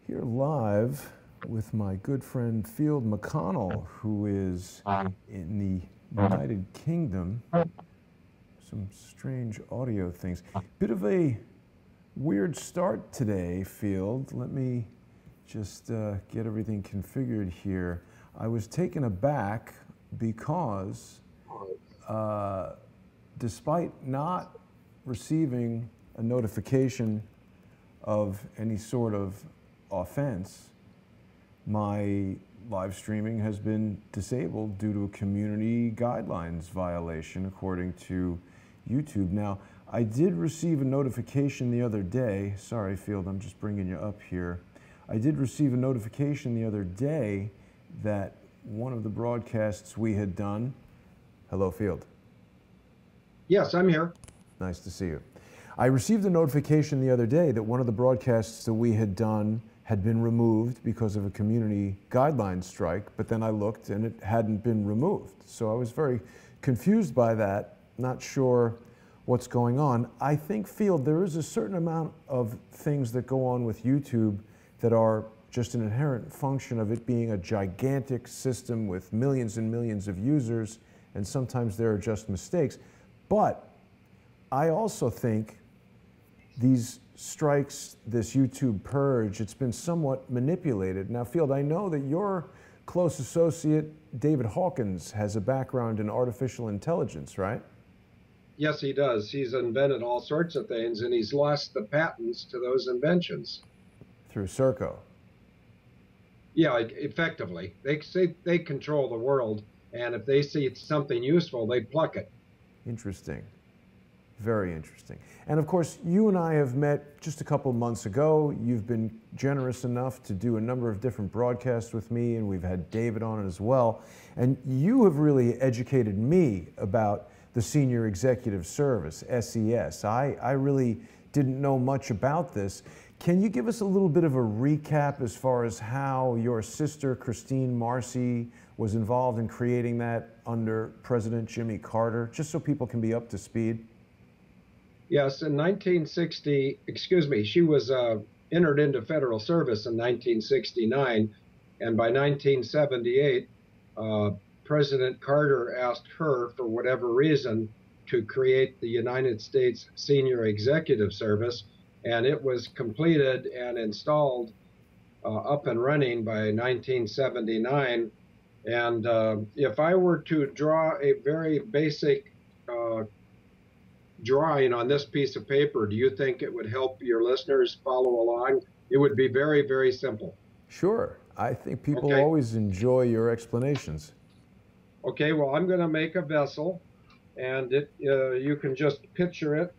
Here live with my good friend Field McConnell, who is in the United Kingdom. Some strange audio things. Bit of a weird start today, Field. Let me just get everything configured here. I was taken aback because despite not receiving a notification of any sort of offense, my live streaming has been disabled due to a community guidelines violation according to YouTube. Now, I did receive a notification the other day. Sorry, Field, I'm just bringing you up here. I did receive a notification the other day that one of the broadcasts we had done. Hello, Field. Yes, I'm here. Nice to see you. I received a notification the other day that one of the broadcasts that we had done had been removed because of a community guidelines strike, but then I looked and it hadn't been removed. So I was very confused by that, not sure what's going on. I think, Field, there is a certain amount of things that go on with YouTube that are just an inherent function of it being a gigantic system with millions and millions of users, and sometimes there are just mistakes. But I also think these strikes, this YouTube purge, it's been somewhat manipulated. Now, Field, I know that your close associate, David Hawkins, has a background in artificial intelligence, right? Yes, he does. He's invented all sorts of things, and he's lost the patents to those inventions. Through Serco. Yeah, effectively. They say they control the world, and if they see something useful, they pluck it. Interesting. Very interesting. And of course, you and I have met just a couple months ago. You've been generous enough to do a number of different broadcasts with me, and we've had David on it as well. And you have really educated me about the Senior Executive Service, SES. I really didn't know much about this. Can you give us a little bit of a recap as far as how your sister, Kristine Marcy, was involved in creating that under President Jimmy Carter, just so people can be up to speed? Yes, in 1960, she was entered into federal service in 1969, and by 1978, President Carter asked her, for whatever reason, to create the United States Senior Executive Service, and it was completed and installed up and running by 1979. And if I were to draw a very basic drawing on this piece of paper, do you think it would help your listeners follow along? It would be very, very simple. Sure. I think people always enjoy your explanations. Okay, well, I'm going to make a vessel, and you can just picture it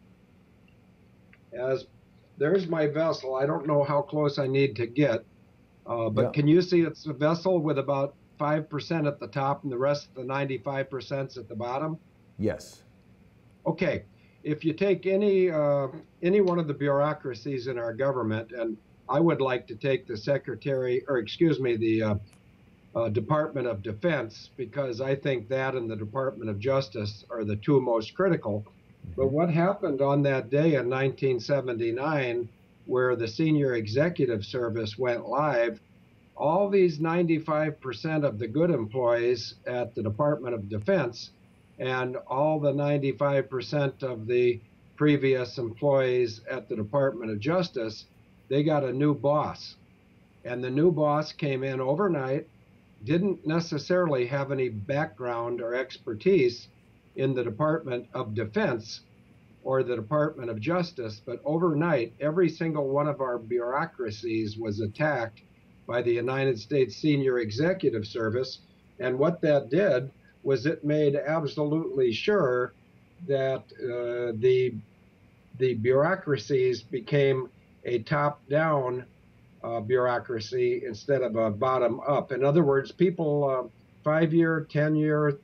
as, there's my vessel. I don't know how close I need to get, but Can you see it's a vessel with about 5% at the top and the rest of the 95% at the bottom? Yes. Okay. If you take any one of the bureaucracies in our government, and I would like to take the Department of Defense, because I think that and the Department of Justice are the two most critical. But what happened on that day in 1979, where the Senior Executive Service went live, all these 95% of the good employees at the Department of Defense and all the 95% of the previous employees at the Department of Justice, they got a new boss. And the new boss came in overnight, didn't necessarily have any background or expertise in the Department of Defense or the Department of Justice, but overnight, every single one of our bureaucracies was attacked by the United States Senior Executive Service. And what that did was it made absolutely sure that the bureaucracies became a top-down bureaucracy instead of a bottom-up. In other words, people, 5-year, 10-year,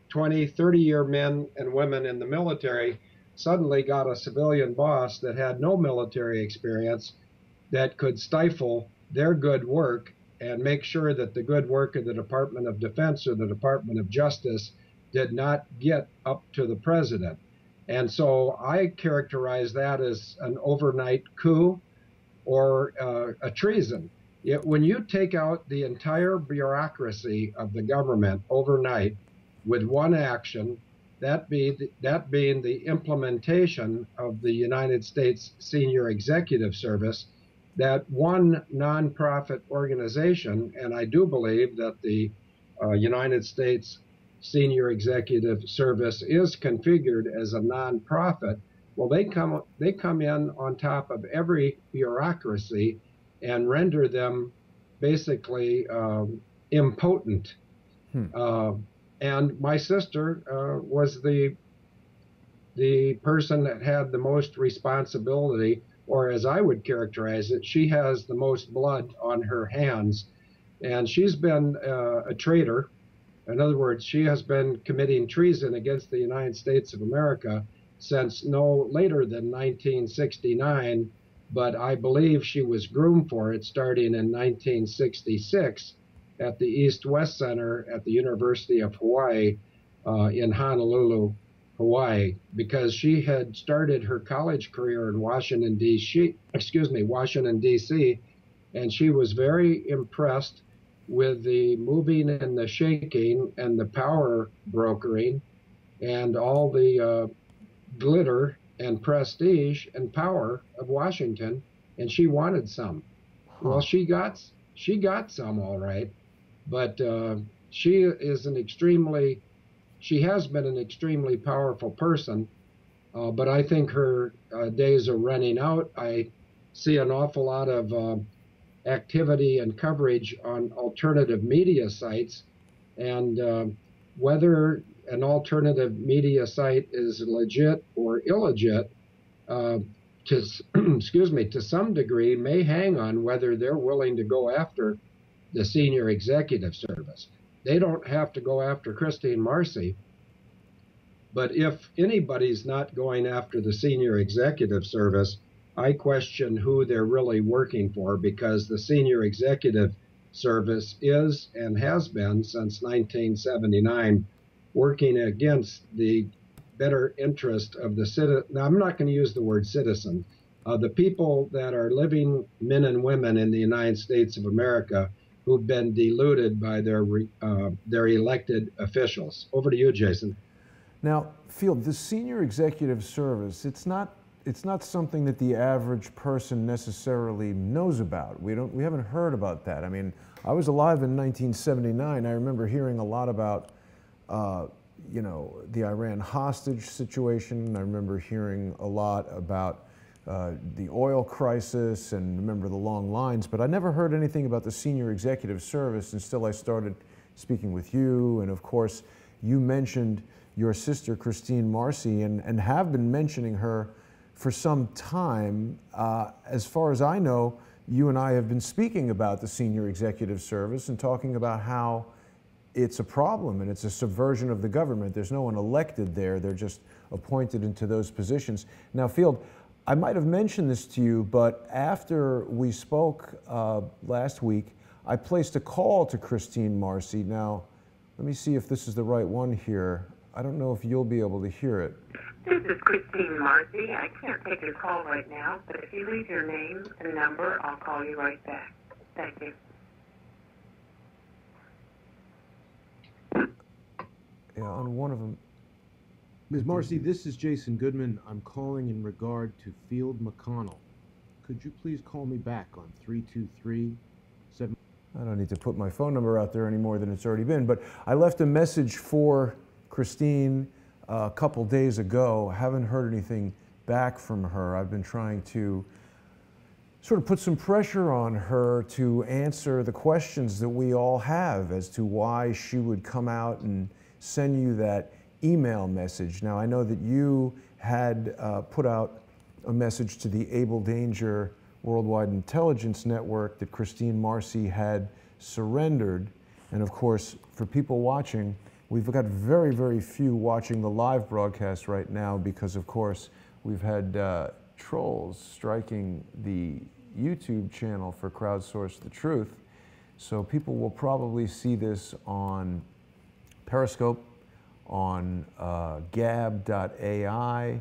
20, 30-year men and women in the military suddenly got a civilian boss that had no military experience that could stifle their good work and make sure that the good work of the Department of Defense or the Department of Justice did not get up to the president. And so I characterize that as an overnight coup or a treason. When you take out the entire bureaucracy of the government overnight with one action, that being the implementation of the United States Senior Executive Service, that one nonprofit organization, and I do believe that the United States Senior Executive Service is configured as a nonprofit. Well, they come in on top of every bureaucracy and render them basically impotent. And my sister was the person that had the most responsibility, or as I would characterize it, she has the most blood on her hands. And she's been a traitor. In other words, she has been committing treason against the United States of America since no later than 1969, but I believe she was groomed for it starting in 1966 at the East-West Center at the University of Hawaii in Honolulu, Hawaii, because she had started her college career in Washington, D.C., and she was very impressed with the moving and the shaking and the power brokering and all the glitter and prestige and power of Washington, and she wanted some. Well, she got some, all right, but she has been an extremely powerful person, but I think her days are running out. I see an awful lot of activity and coverage on alternative media sites, and whether an alternative media site is legit or illegit, to some degree, may hang on whether they're willing to go after the Senior Executive Service. They don't have to go after Kristine Marcy, but if anybody's not going after the Senior Executive Service, I question who they're really working for, because the Senior Executive Service is and has been since 1979 working against the better interest of the citizen. Now, I'm not going to use the word citizen. The people that are living men and women in the United States of America who've been deluded by their elected officials. Over to you, Jason. Now, Field, the Senior Executive Service, it's not something that the average person necessarily knows about. We haven't heard about that. I mean, I was alive in 1979. I remember hearing a lot about the Iran hostage situation. I remember hearing a lot about the oil crisis, and remember the long lines, but I never heard anything about the Senior Executive Service until I started speaking with you. And of course, you mentioned your sister, Kristine Marcy, and have been mentioning her for some time. As far as I know, you and I have been speaking about the Senior Executive Service and talking about how it's a problem and it's a subversion of the government. There's no one elected there. They're just appointed into those positions. Now, Field, I might have mentioned this to you, but after we spoke last week, I placed a call to Kristine Marcy. Now, let me see if this is the right one here. I don't know if you'll be able to hear it. This is Kristine Marcy. I can't take your call right now, but if you leave your name and number, I'll call you right back. Thank you. Yeah, on one of them. Ms. Marcy, this is Jason Goodman. I'm calling in regard to Field McConnell. Could you please call me back on 323-7... I don't need to put my phone number out there any more than it's already been, but I left a message for Kristine a couple days ago. Haven't heard anything back from her. I've been trying to sort of put some pressure on her to answer the questions that we all have as to why she would come out and send you that email message. Now, I know that you had put out a message to the Able Danger Worldwide Intelligence Network that Kristine Marcy had surrendered. And of course, for people watching, we've got very, very few watching the live broadcast right now because, of course, we've had trolls striking the YouTube channel for Crowdsource the Truth. So people will probably see this on Periscope, on gab.ai,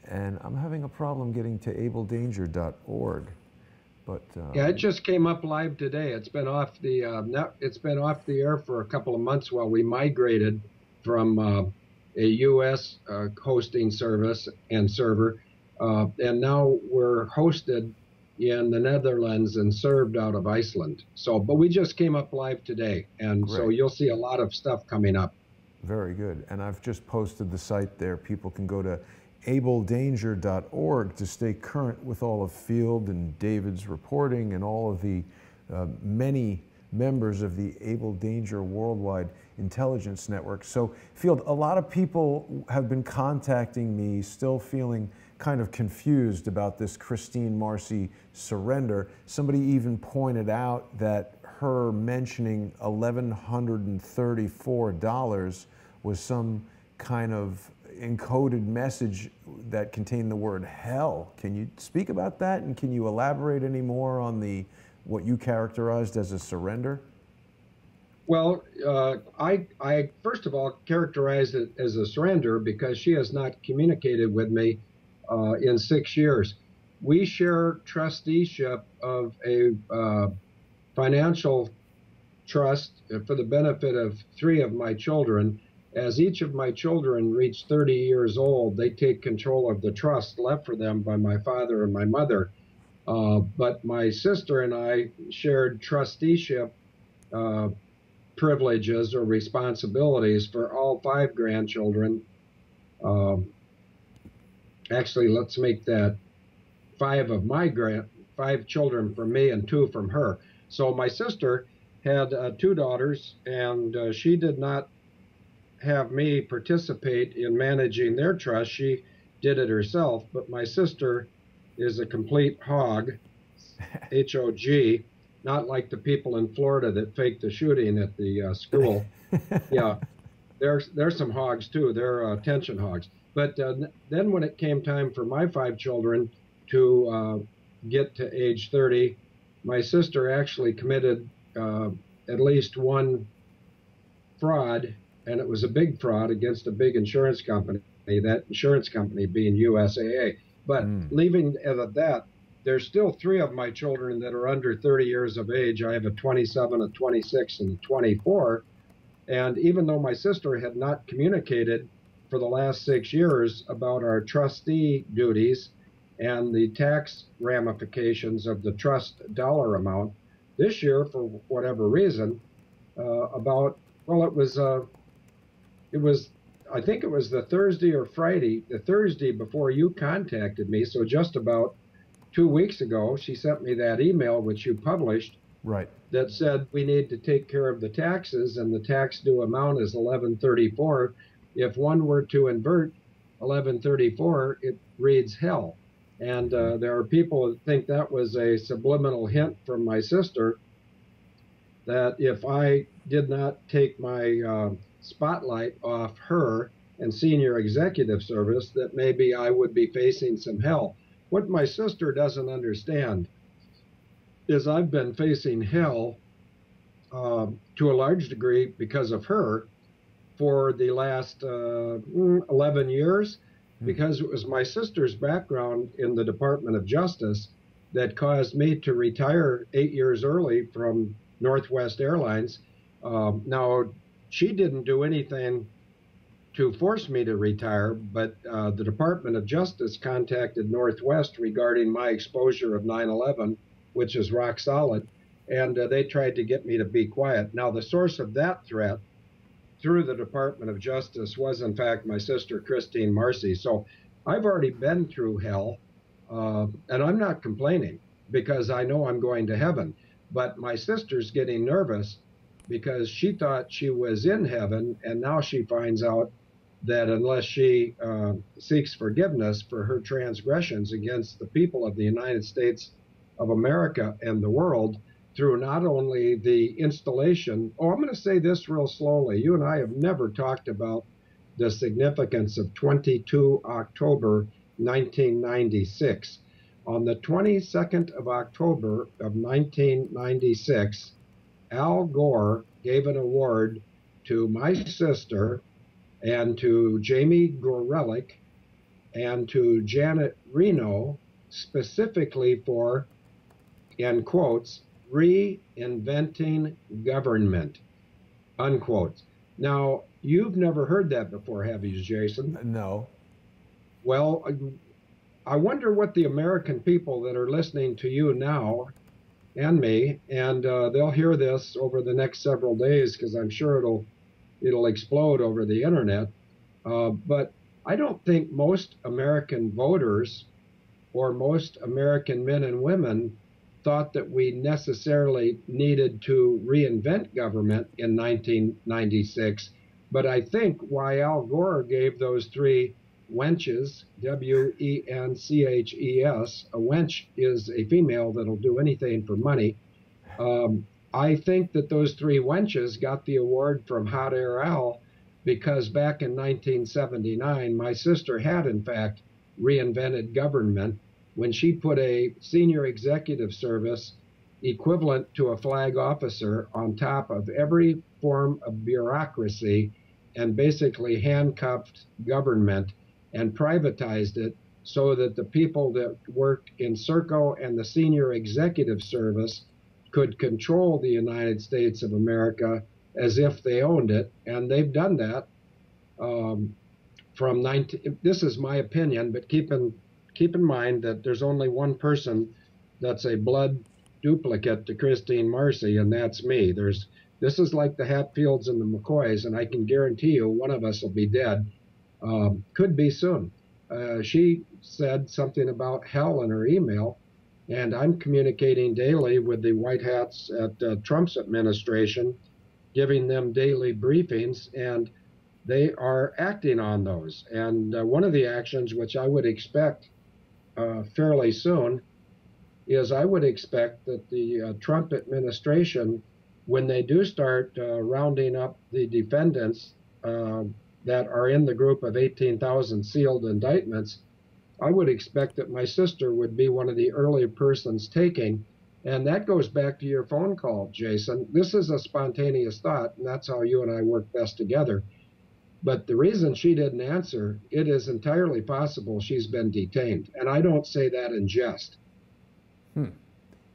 and I'm having a problem getting to abledanger.org. But yeah, it just came up live today. It's been off the it's been off the air for a couple of months while we migrated from a U.S. Hosting service and server, and now we're hosted in the Netherlands and served out of Iceland. So, but we just came up live today, and Great. so you'll see a lot of stuff coming up. Very good. And I've just posted the site there. People can go to abledanger.org to stay current with all of Field and David's reporting and all of the many members of the Able Danger Worldwide Intelligence Network. So, Field, a lot of people have been contacting me still feeling kind of confused about this Kristine Marcy surrender. Somebody even pointed out that her mentioning $1,134 was some kind of encoded message that contained the word hell. Can you speak about that, and can you elaborate any more on what you characterized as a surrender? Well, I first of all characterized it as a surrender because she has not communicated with me in 6 years. We share trusteeship of a financial trust for the benefit of 3 of my children. As each of my children reach 30 years old, they take control of the trust left for them by my father and my mother. But my sister and I shared trusteeship privileges or responsibilities for all 5 grandchildren. Actually, let's make that 5 of my 5 children from me and 2 from her. So my sister had 2 daughters, and she did not have me participate in managing their trust. She did it herself, but my sister is a complete hog, H-O-G, not like the people in Florida that faked the shooting at the school. Yeah, there's some hogs too. They're attention hogs. But then when it came time for my 5 children to get to age 30, my sister actually committed at least one fraud, and it was a big fraud against a big insurance company, that insurance company being USAA. But leaving it at that, there's still 3 of my children that are under 30 years of age. I have a 27, a 26, and a 24. And even though my sister had not communicated for the last 6 years about our trustee duties and the tax ramifications of the trust dollar amount, this year, for whatever reason, I think it was the Thursday or Friday, the Thursday before you contacted me, so just about 2 weeks ago, she sent me that email, which you published, right, that said we need to take care of the taxes, and the tax due amount is $1,134. If one were to invert $1,134, it reads hell. And there are people that think that was a subliminal hint from my sister that if I did not take my spotlight off her and senior executive service, that maybe I would be facing some hell. What my sister doesn't understand is I've been facing hell to a large degree because of her for the last 11 years, because it was my sister's background in the Department of Justice that caused me to retire 8 years early from Northwest Airlines. Now, she didn't do anything to force me to retire, but the Department of Justice contacted Northwest regarding my exposure of 9/11, which is rock solid, and they tried to get me to be quiet. Now, the source of that threat through the Department of Justice was, in fact, my sister, Kristine Marcy. So I've already been through hell, and I'm not complaining because I know I'm going to heaven. But my sister's getting nervous because she thought she was in heaven, and now she finds out that unless she seeks forgiveness for her transgressions against the people of the United States of America and the world, through not only the installation, I'm going to say this real slowly. You and I have never talked about the significance of 22 October 1996. On the 22nd of October of 1996, Al Gore gave an award to my sister and to Jamie Gorelick and to Janet Reno specifically for in quotes, reinventing government, unquote. Now, you've never heard that before, have you, Jason? No. Well, I wonder what the American people that are listening to you now and me, and they'll hear this over the next several days because I'm sure it'll explode over the internet. But I don't think most American voters or most American men and women thought that we necessarily needed to reinvent government in 1996. But I think why Al Gore gave those three wenches, W-E-N-C-H-E-S, a wench is a female that'll do anything for money. I think that those three wenches got the award from Hot Air Al because back in 1979, my sister had, in fact, reinvented government when she put a senior executive service equivalent to a flag officer on top of every form of bureaucracy and basically handcuffed government and privatized it so that the people that worked in Serco and the senior executive service could control the United States of America as if they owned it. And they've done that from 19, this is my opinion, but keep in mind that there's only one person that's a blood duplicate to Kristine Marcy, and that's me. This is like the Hatfields and the McCoys, and I can guarantee you one of us will be dead. Could be soon. She said something about hell in her email, and I'm communicating daily with the White Hats at Trump's administration, giving them daily briefings, and they are acting on those. And one of the actions which I would expect fairly soon is I would expect that the Trump administration, when they do start rounding up the defendants that are in the group of 18,000 sealed indictments, I would expect that my sister would be one of the early persons taking. And that goes back to your phone call, Jason. This is a spontaneous thought, and that's how you and I work best together. But the reason she didn't answer, it is entirely possible she's been detained. And I don't say that in jest.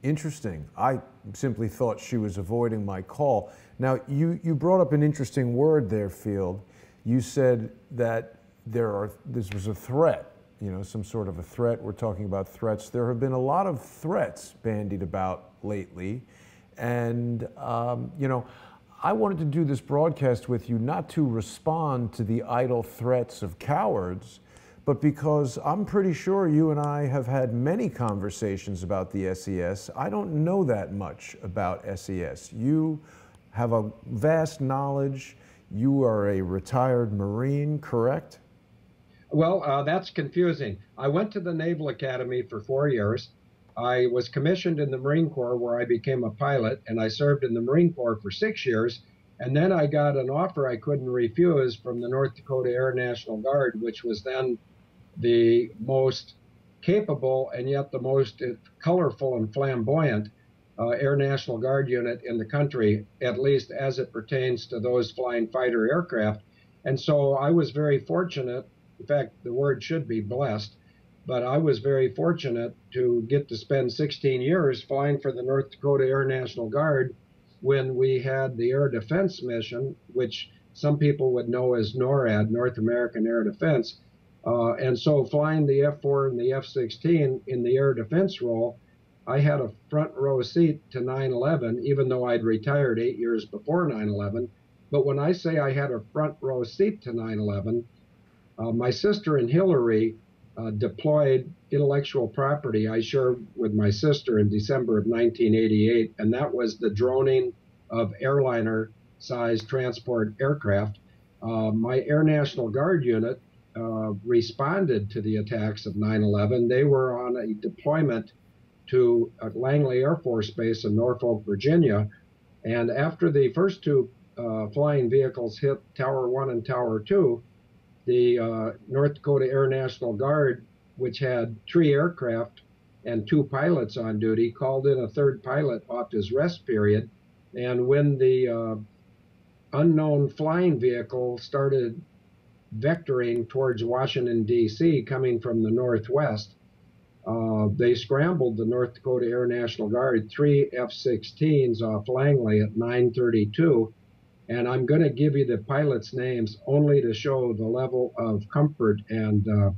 Interesting. I simply thought she was avoiding my call. Now, you brought up an interesting word there, Field. You said that this was a threat, some sort of a threat. We're talking about threats. There have been a lot of threats bandied about lately. And, I wanted to do this broadcast with you not to respond to the idle threats of cowards, but because I'm pretty sure you and I have had many conversations about the SES. I don't know that much about SES. You have a vast knowledge. You are a retired Marine, correct? Well, that's confusing. I went to the Naval Academy for 4 years. I was commissioned in the Marine Corps where I became a pilot, and I served in the Marine Corps for 6 years. And then I got an offer I couldn't refuse from the North Dakota Air National Guard, which was then the most capable and yet the most colorful and flamboyant Air National Guard unit in the country, at least as it pertains to those flying fighter aircraft. And so I was very fortunate. In fact, the word should be blessed. But I was very fortunate to get to spend 16 years flying for the North Dakota Air National Guard when we had the Air Defense Mission, which some people would know as NORAD, North American Air Defense. And so flying the F-4 and the F-16 in the air defense role, I had a front row seat to 9/11, even though I'd retired 8 years before 9/11. But when I say I had a front row seat to 9/11, my sister and Hillary deployed intellectual property I shared with my sister in December of 1988, and that was the droning of airliner-sized transport aircraft. My Air National Guard unit responded to the attacks of 9/11. They were on a deployment to Langley Air Force Base in Norfolk, Virginia, and after the first two flying vehicles hit Tower 1 and Tower 2, the North Dakota Air National Guard, which had 3 aircraft and 2 pilots on duty, called in a 3rd pilot off his rest period. And when the unknown flying vehicle started vectoring towards Washington, D.C., coming from the northwest, they scrambled the North Dakota Air National Guard 3 F-16s off Langley at 9:32. And I'm going to give you the pilots' names only to show the level of comfort and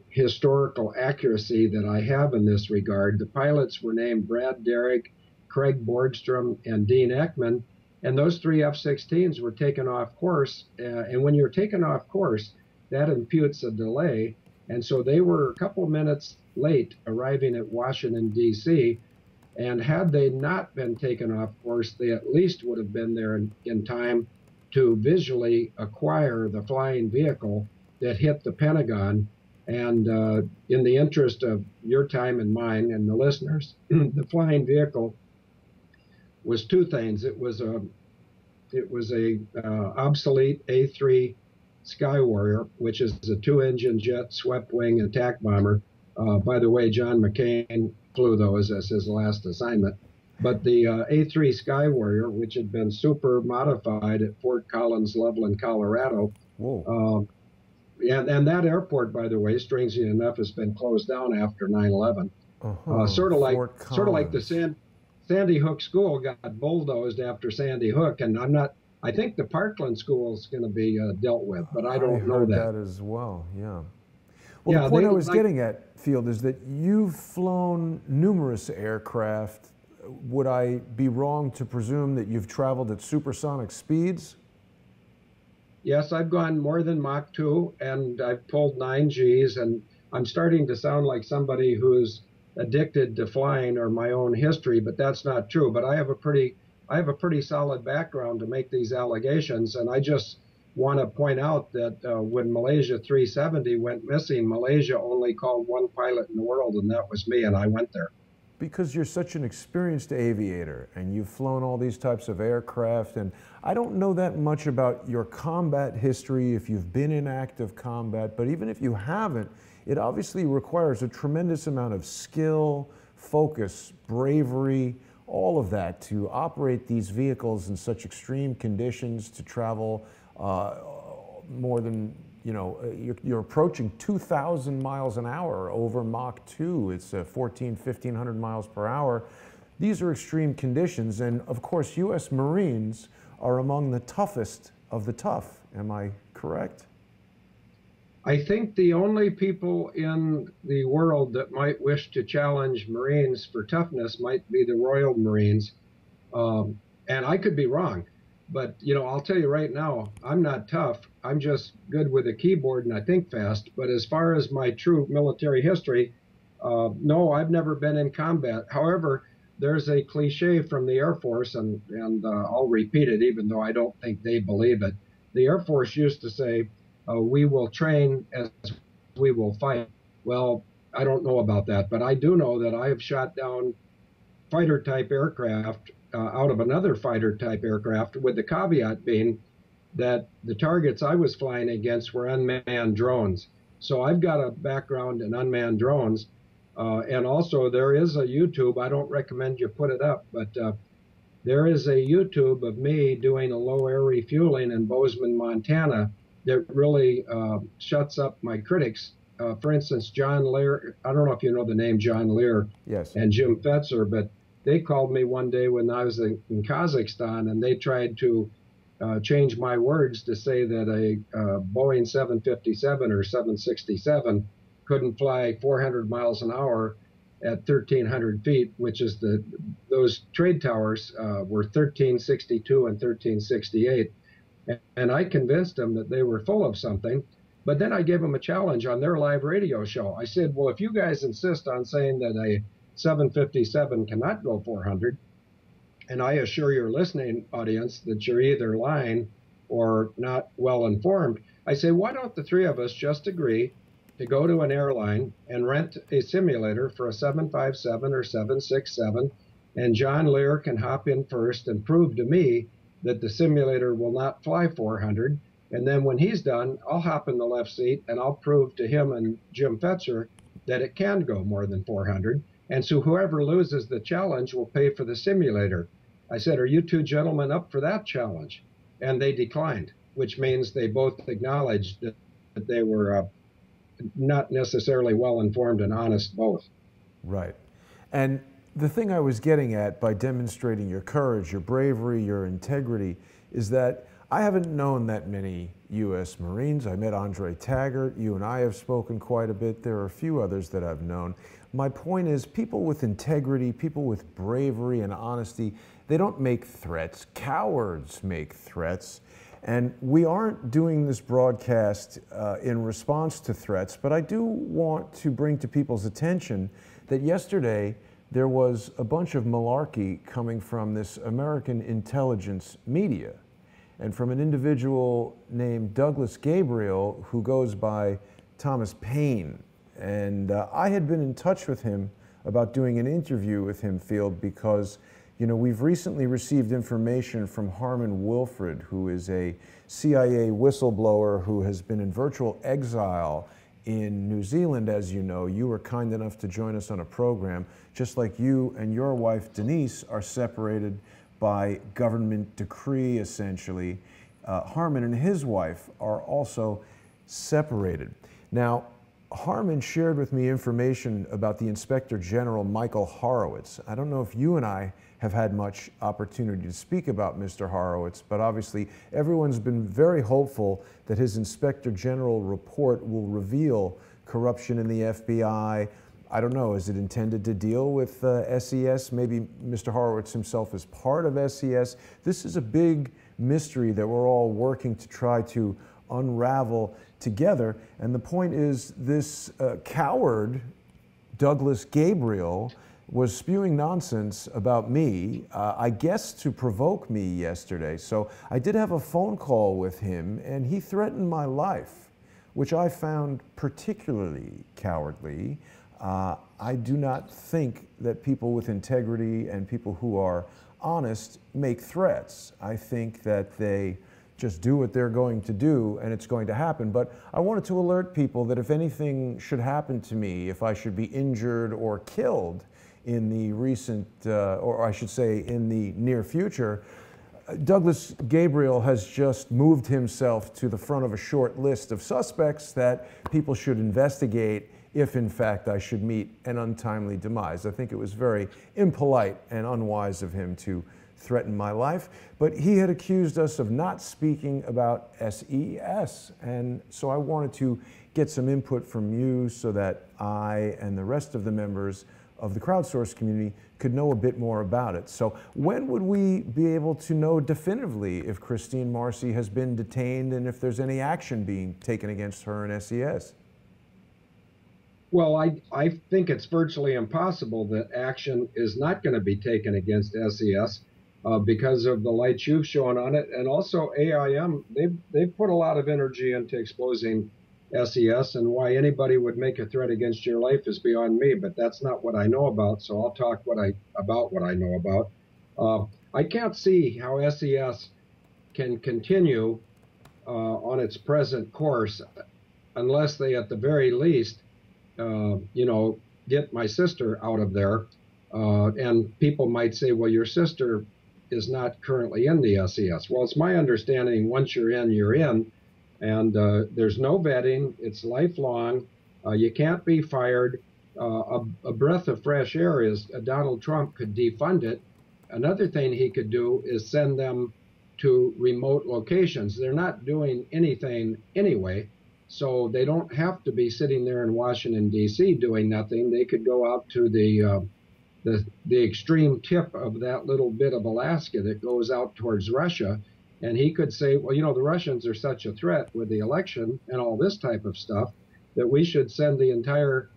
historical accuracy that I have in this regard. The pilots were named Brad Derrick, Craig Bordstrom, and Dean Ekman. And those 3 F-16s were taken off course. And when you're taken off course, that imputes a delay. And so they were a couple minutes late arriving at Washington, D.C. And had they not been taken off course, they at least would have been there in time to visually acquire the flying vehicle that hit the Pentagon. And in the interest of your time and mine and the listeners, the flying vehicle was two things. It was a obsolete A-3 Sky Warrior, which is a 2-engine jet swept wing attack bomber. By the way, John McCain flew those as his last assignment. But the A-3 Sky Warrior, which had been super modified at Fort Collins, Loveland, Colorado. And that airport, by the way, strangely enough, has been closed down after 9/11. Sort of like the Sandy Hook School got bulldozed after Sandy Hook, and I think the Parkland School is going to be dealt with, but I don't know that as well. Yeah. Well, the point I was getting at, Field, is that you've flown numerous aircraft. Would I be wrong to presume that you've traveled at supersonic speeds? Yes, I've gone more than Mach 2, and I've pulled 9 Gs, and I'm starting to sound like somebody who's addicted to flying or my own history, but that's not true. But I have a pretty solid background to make these allegations, and I just want to point out that when Malaysia 370 went missing, Malaysia only called one pilot in the world, and that was me, and I went there. Because you're such an experienced aviator and you've flown all these types of aircraft, and I don't know that much about your combat history if you've been in active combat, but even if you haven't, it obviously requires a tremendous amount of skill, focus, bravery, all of that to operate these vehicles in such extreme conditions, to travel more than, you're approaching 2,000 miles an hour over Mach 2. It's 1,500 miles per hour. These are extreme conditions, and of course, U.S. Marines are among the toughest of the tough. Am I correct? I think the only people in the world that might wish to challenge Marines for toughness might be the Royal Marines, and I could be wrong. But, I'll tell you right now, I'm not tough. I'm just good with a keyboard and I think fast. But as far as my true military history, no, I've never been in combat. However, there's a cliche from the Air Force, and I'll repeat it even though I don't think they believe it. The Air Force used to say, we will train as we will fight. Well, I don't know about that, but I do know that I have shot down fighter-type aircraft out of another fighter-type aircraft, with the caveat being that the targets I was flying against were unmanned drones. So I've got a background in unmanned drones, and also there is a YouTube. I don't recommend you put it up, but there is a YouTube of me doing a low air refueling in Bozeman, Montana, that really shuts up my critics. For instance, John Lear, I don't know if you know the name John Lear, yes, and Jim Fetzer, but they called me one day when I was in Kazakhstan, and they tried to change my words to say that a Boeing 757 or 767 couldn't fly 400 miles an hour at 1,300 feet, which is those trade towers were 1362 and 1368. And I convinced them that they were full of something. But then I gave them a challenge on their live radio show. I said, well, if you guys insist on saying that a 757 cannot go 400, and I assure your listening audience that you're either lying or not well informed, I say, why don't the three of us just agree to go to an airline and rent a simulator for a 757 or 767, and John Lear can hop in first and prove to me that the simulator will not fly 400, and then when he's done, I'll hop in the left seat and I'll prove to him and Jim Fetzer that it can go more than 400. And so whoever loses the challenge will pay for the simulator. I said, are you two gentlemen up for that challenge? And they declined, which means they both acknowledged that they were not necessarily well-informed and honest both. Right. And the thing I was getting at by demonstrating your courage, your bravery, your integrity, is that I haven't known that many U.S. Marines. I met Andre Taggart. You and I have spoken quite a bit. There are a few others that I've known. My point is, people with integrity, people with bravery and honesty, they don't make threats. Cowards make threats. And we aren't doing this broadcast in response to threats, but I do want to bring to people's attention that yesterday there was a bunch of malarkey coming from this American intelligence media and from an individual named Douglas Gabriel who goes by Thomas Paine. And I had been in touch with him about doing an interview with him, Field, because we've recently received information from Harmon Wilfred, who is a CIA whistleblower who has been in virtual exile in New Zealand. As you know, you were kind enough to join us on a program, just like you and your wife, Denise, are separated by government decree, essentially. Harmon and his wife are also separated. Now, Harmon shared with me information about the Inspector General, Michael Horowitz. I don't know if you and I have had much opportunity to speak about Mr. Horowitz, but obviously everyone's been very hopeful that his Inspector General report will reveal corruption in the FBI. I don't know, is it intended to deal with SES? Maybe Mr. Horowitz himself is part of SES. This is a big mystery that we're all working to try to unravel together. And the point is, this coward, Douglas Gabriel, was spewing nonsense about me, I guess to provoke me yesterday. So I did have a phone call with him, and he threatened my life, which I found particularly cowardly. I do not think that people with integrity and people who are honest make threats. I think that they just do what they're going to do, and it's going to happen. But I wanted to alert people that if anything should happen to me, if I should be injured or killed in the recent, or I should say in the near future, Douglas Gabriel has just moved himself to the front of a short list of suspects that people should investigate if in fact I should meet an untimely demise. I think it was very impolite and unwise of him to threaten my life, but he had accused us of not speaking about SES, and so I wanted to get some input from you so that I and the rest of the members of the crowdsourced community could know a bit more about it. So when would we be able to know definitively if Kristine Marcy has been detained and if there's any action being taken against her and SES? Well, I think it's virtually impossible that action is not going to be taken against SES because of the light you've shown on it. And also AIM, they've put a lot of energy into exposing SES, and why anybody would make a threat against your life is beyond me, but that's not what I know about, so I'll talk about what I know about. I can't see how SES can continue on its present course unless they, at the very least, get my sister out of there. And people might say, well, your sister is not currently in the SES. Well, it's my understanding once you're in, you're in. And there's no vetting. It's lifelong. You can't be fired. A breath of fresh air is Donald Trump could defund it. Another thing he could do is send them to remote locations. They're not doing anything anyway, so they don't have to be sitting there in Washington, D.C. doing nothing. They could go out to the extreme tip of that little bit of Alaska that goes out towards Russia. And he could say, well, the Russians are such a threat with the election and all this type of stuff that we should send the entire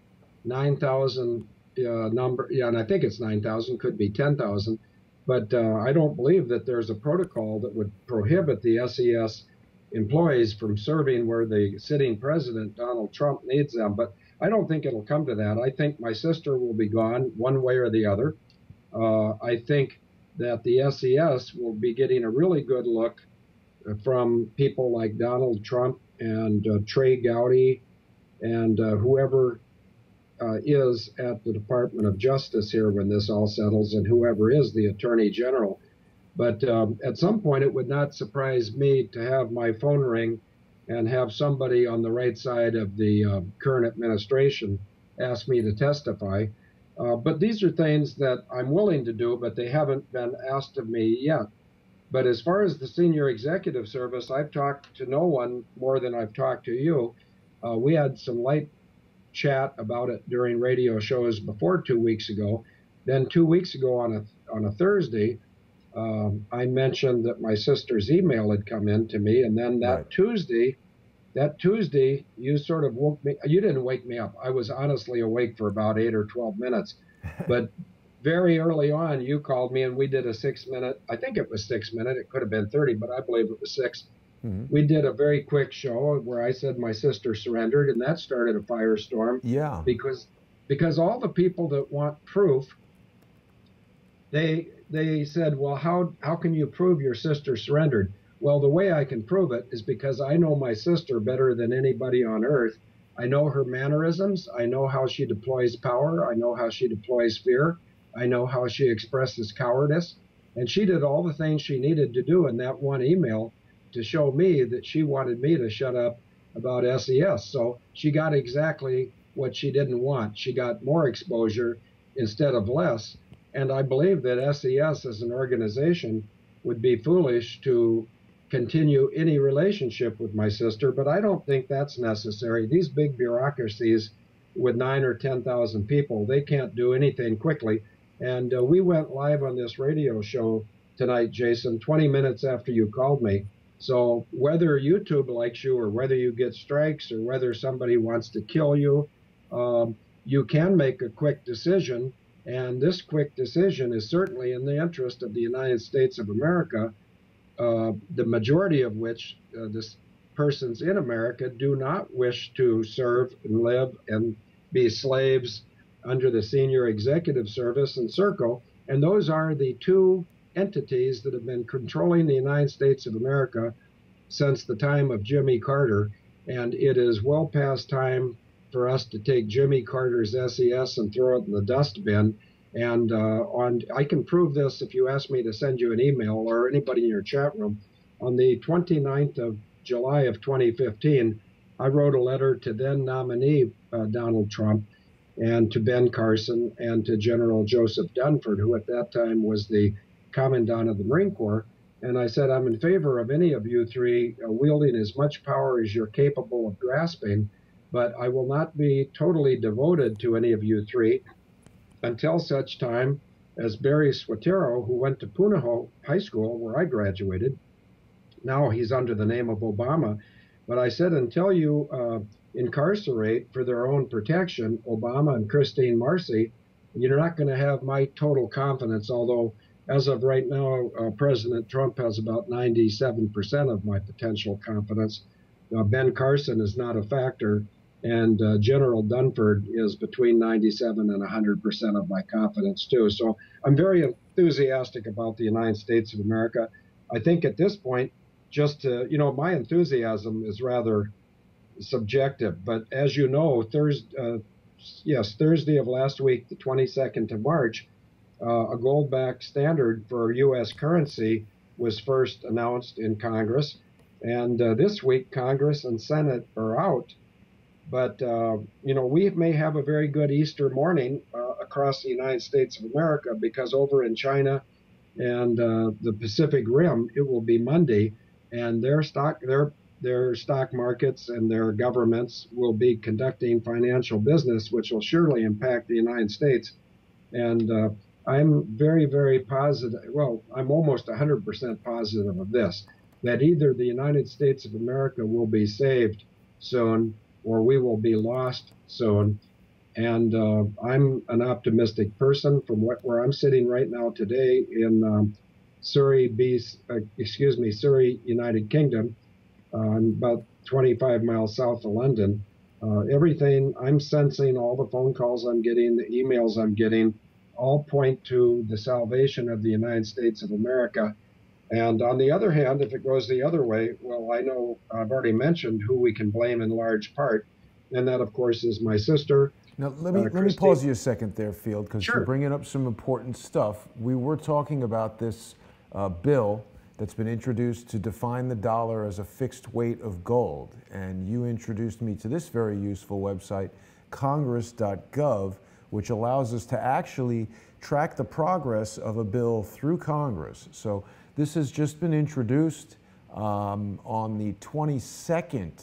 9,000 number. Yeah, and I think it's 9,000, could be 10,000. But I don't believe that there's a protocol that would prohibit the SES employees from serving where the sitting president, Donald Trump, needs them. But I don't think it'll come to that. I think my sister will be gone one way or the other. I think that the SES will be getting a really good look from people like Donald Trump and Trey Gowdy and whoever is at the Department of Justice here when this all settles, and whoever is the Attorney General. But at some point, it would not surprise me to have my phone ring and have somebody on the right side of the current administration ask me to testify. But these are things that I'm willing to do, but they haven't been asked of me yet. But as far as the senior executive service, I've talked to no one more than I've talked to you. We had some light chat about it during radio shows before 2 weeks ago. Then 2 weeks ago on a Thursday, I mentioned that my sister's email had come in to me, and then that Tuesday, you sort of woke me. You didn't wake me up. I was honestly awake for about 8 or 12 minutes, but very early on, you called me and we did a 6-minute. I think it was 6 minutes. It could have been 30, but I believe it was 6. We did a very quick show where I said my sister surrendered, and that started a firestorm. Yeah. Because all the people that want proof, they said, well, how can you prove your sister surrendered? Well, the way I can prove it is because I know my sister better than anybody on earth. I know her mannerisms. I know how she deploys power. I know how she deploys fear. I know how she expresses cowardice. And she did all the things she needed to do in that one email to show me that she wanted me to shut up about SES. So she got exactly what she didn't want. She got more exposure instead of less. And I believe that SES as an organization would be foolish to continue any relationship with my sister, but I don't think that's necessary. These big bureaucracies with 9 or 10,000 people, they can't do anything quickly. And we went live on this radio show tonight, Jason, 20 minutes after you called me. So whether YouTube likes you or whether you get strikes or whether somebody wants to kill you, you can make a quick decision. And this quick decision is certainly in the interest of the United States of America, the majority of which this persons in America do not wish to serve and live and be slaves under the senior executive service and Circle. And those are the two entities that have been controlling the United States of America since the time of Jimmy Carter. And it is well past time for us to take Jimmy Carter's SES and throw it in the dustbin. And I can prove this if you ask me to send you an email or anybody in your chat room. On the 29th of July of 2015, I wrote a letter to then nominee Donald Trump and to Ben Carson and to General Joseph Dunford, who at that time was the Commandant of the Marine Corps. And I said, I'm in favor of any of you three wielding as much power as you're capable of grasping, but I will not be totally devoted to any of you three until such time as Barry Swatero, who went to Punahou High School, where I graduated. Now he's under the name of Obama. But I said, until you incarcerate for their own protection Obama and Kristine Marcy, you're not going to have my total confidence, although as of right now, President Trump has about 97% of my potential confidence. Ben Carson is not a factor, and General Dunford is between 97 and 100% of my confidence, too. So I'm very enthusiastic about the United States of America. I think at this point, just to, my enthusiasm is rather subjective. But as you know, Thursday of last week, the 22nd of March, a gold-backed standard for U.S. currency was first announced in Congress. And this week, Congress and Senate are out. But, we may have a very good Easter morning across the United States of America, because over in China and the Pacific Rim, it will be Monday, and their stock markets and their governments will be conducting financial business, which will surely impact the United States. And I'm very, very positive. Well, I'm almost 100% positive of this, that either the United States of America will be saved soon or we will be lost soon. And I'm an optimistic person from where I'm sitting right now today in Surrey, United Kingdom, about 25 miles south of London. Everything I'm sensing, all the phone calls I'm getting, the emails I'm getting, all point to the salvation of the United States of America. And on the other hand, if it goes the other way, well, I know I've already mentioned who we can blame in large part, and that, of course, is my sister. Now, let me pause you a second there, Field, because Sure. you're bringing up some important stuff. We were talking about this bill that's been introduced to define the dollar as a fixed weight of gold. And you introduced me to this very useful website, congress.gov, which allows us to actually track the progress of a bill through Congress. So this has just been introduced on the 22nd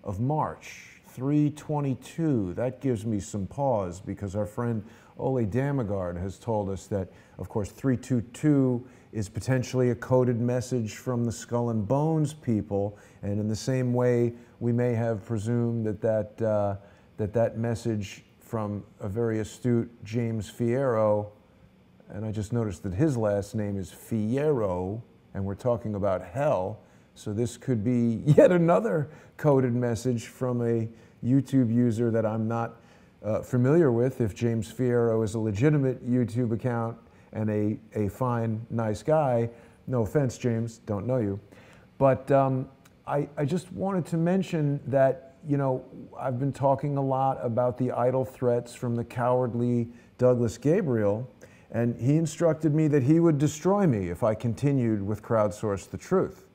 of March, 3/22. That gives me some pause because our friend Ole Damagard has told us that, of course, 322 is potentially a coded message from the Skull and Bones people, and in the same way we may have presumed that message from a very astute James Fierro, and I just noticed that his last name is Fierro, and we're talking about hell, so this could be yet another coded message from a YouTube user that I'm not familiar with. If James Fierro is a legitimate YouTube account and a fine, nice guy, no offense, James, don't know you. But I just wanted to mention that, you know, I've been talking a lot about the idle threats from the cowardly Douglas Gabriel, and he instructed me that he would destroy me if I continued with Crowdsource the Truth.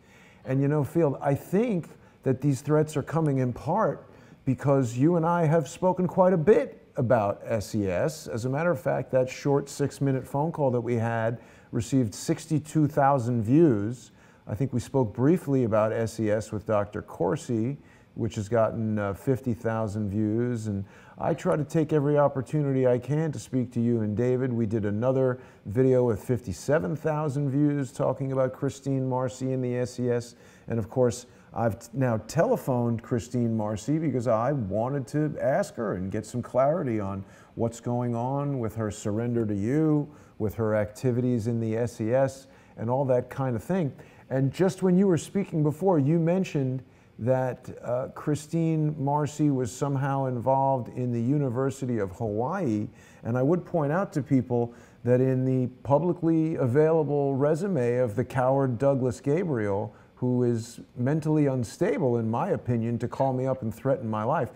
And you know, Field, I think that these threats are coming in part because you and I have spoken quite a bit about SES. As a matter of fact, that short 6-minute phone call that we had received 62,000 views. I think we spoke briefly about SES with Dr. Corsi, which has gotten 50,000 views. And I try to take every opportunity I can to speak to you and David. We did another video with 57,000 views talking about Kristine, Marcy, and the SES. And of course, I've now telephoned Kristine Marcy because I wanted to ask her and get some clarity on what's going on with her surrender to you, with her activities in the SES, and all that kind of thing. And just when you were speaking before, you mentioned that Kristine Marcy was somehow involved in the University of Hawaii. And I would point out to people that in the publicly available resume of the coward Douglas Gabriel, who is mentally unstable, in my opinion, to call me up and threaten my life,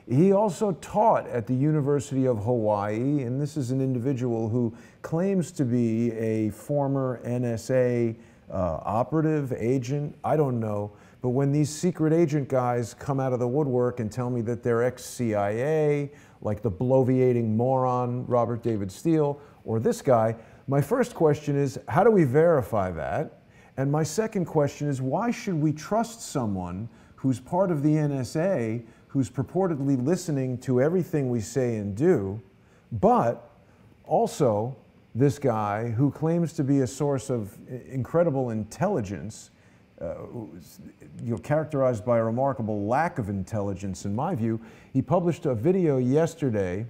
he also taught at the University of Hawaii, and this is an individual who claims to be a former NSA operative, agent, I don't know. But when these secret agent guys come out of the woodwork and tell me that they're ex-CIA, like the bloviating moron Robert David Steele, or this guy, my first question is, how do we verify that? And my second question is, why should we trust someone who's part of the NSA, who's purportedly listening to everything we say and do, but also this guy who claims to be a source of incredible intelligence, characterized by a remarkable lack of intelligence in my view. He published a video yesterday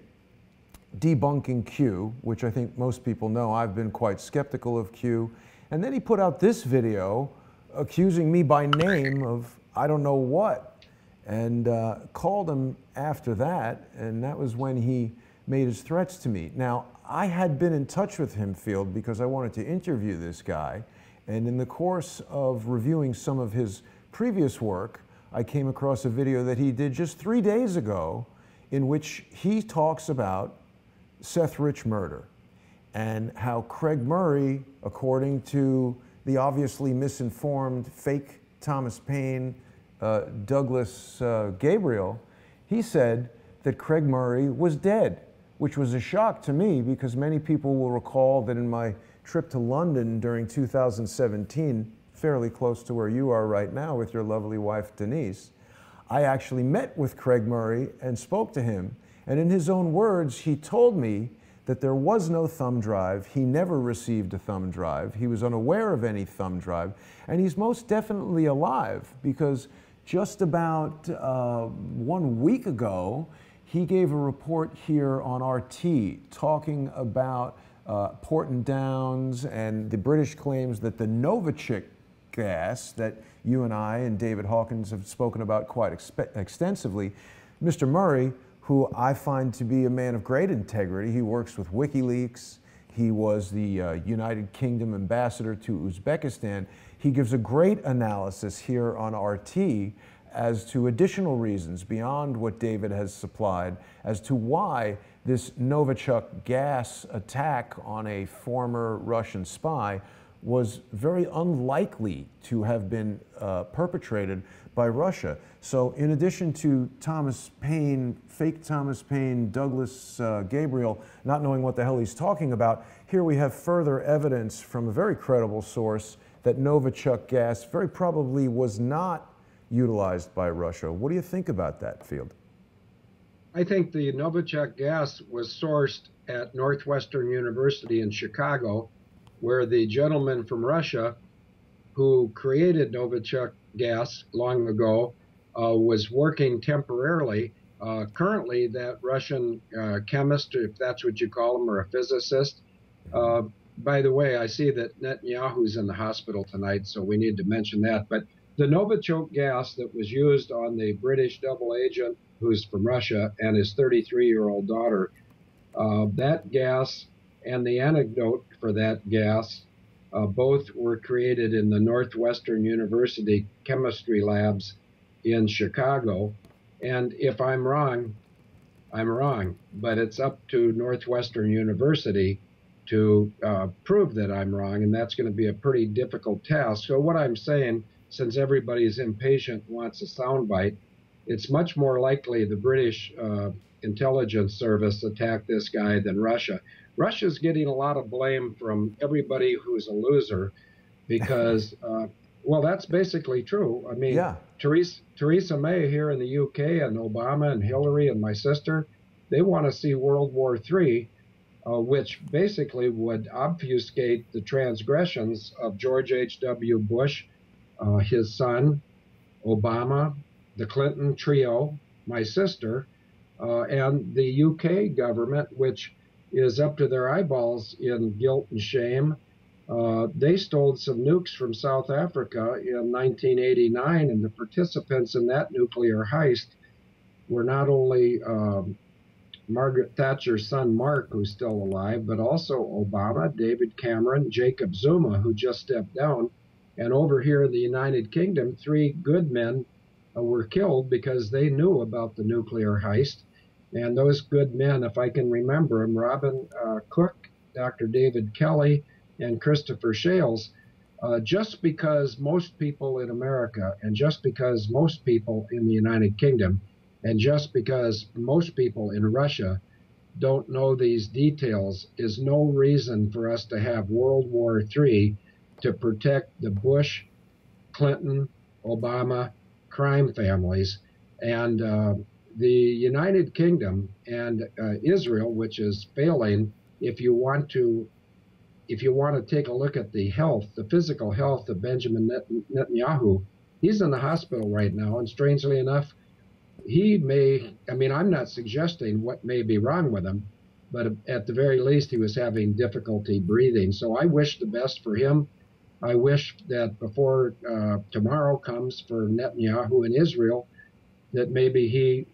debunking Q, which I think most people know I've been quite skeptical of Q. And then he put out this video accusing me by name of I don't know what, and called him after that, and that was when he made his threats to me. Now, I had been in touch with him, Field, because I wanted to interview this guy, and in the course of reviewing some of his previous work, I came across a video that he did just 3 days ago in which he talks about Seth Rich murder and how Craig Murray, according to the obviously misinformed fake Thomas Paine, Douglas Gabriel, he said that Craig Murray was dead, which was a shock to me because many people will recall that in my trip to London during 2017, fairly close to where you are right now with your lovely wife Denise, I actually met with Craig Murray and spoke to him. And in his own words, he told me that there was no thumb drive. He never received a thumb drive. He was unaware of any thumb drive. And he's most definitely alive because just about 1 week ago, he gave a report here on RT talking about Porton Downs and the British claims that the Novichok gas that you and I and David Hawkins have spoken about quite extensively, Mr. Murray, who I find to be a man of great integrity. He works with WikiLeaks. He was the United Kingdom ambassador to Uzbekistan. He gives a great analysis here on RT as to additional reasons beyond what David has supplied as to why this Novichok gas attack on a former Russian spy was very unlikely to have been perpetrated by Russia. So in addition to Thomas Paine, fake Thomas Paine, Douglas Gabriel, not knowing what the hell he's talking about, here we have further evidence from a very credible source that Novichok gas very probably was not utilized by Russia. What do you think about that, Field? I think the Novichok gas was sourced at Northwestern University in Chicago, where the gentleman from Russia who created Novichok gas long ago was working temporarily. Currently, that Russian chemist, if that's what you call him, or a physicist. By the way, I see that Netanyahu's in the hospital tonight, so we need to mention that. But the Novichok gas that was used on the British double agent who's from Russia and his 33-year-old daughter, that gas and the antidote for that gas both were created in the Northwestern University chemistry labs in Chicago. And if I'm wrong, I'm wrong. But it's up to Northwestern University to prove that I'm wrong, and that's going to be a pretty difficult task. So what I'm saying, since everybody's impatient and wants a soundbite, it's much more likely the British intelligence service attacked this guy than Russia. Russia's getting a lot of blame from everybody who's a loser because, well, that's basically true. I mean, yeah. Theresa May here in the UK and Obama and Hillary and my sister, they want to see World War III, which basically would obfuscate the transgressions of George H.W. Bush, his son, Obama, the Clinton trio, my sister, and the UK government, which is up to their eyeballs in guilt and shame. They stole some nukes from South Africa in 1989, and the participants in that nuclear heist were not only Margaret Thatcher's son, Mark, who's still alive, but also Obama, David Cameron, Jacob Zuma, who just stepped down. And over here in the United Kingdom, 3 good men were killed because they knew about the nuclear heist. And those good men, if I can remember them, Robin Cook, Dr. David Kelly, and Christopher Shales, just because most people in America and just because most people in the United Kingdom and just because most people in Russia don't know these details is no reason for us to have World War III to protect the Bush, Clinton, Obama crime families. And the United Kingdom and Israel, which is failing, if you want to take a look at the health, the physical health of Benjamin Netanyahu, he's in the hospital right now, and strangely enough, he may, I mean, I'm not suggesting what may be wrong with him, but at the very least, he was having difficulty breathing. So I wish the best for him. I wish that before tomorrow comes for Netanyahu in Israel, that maybe he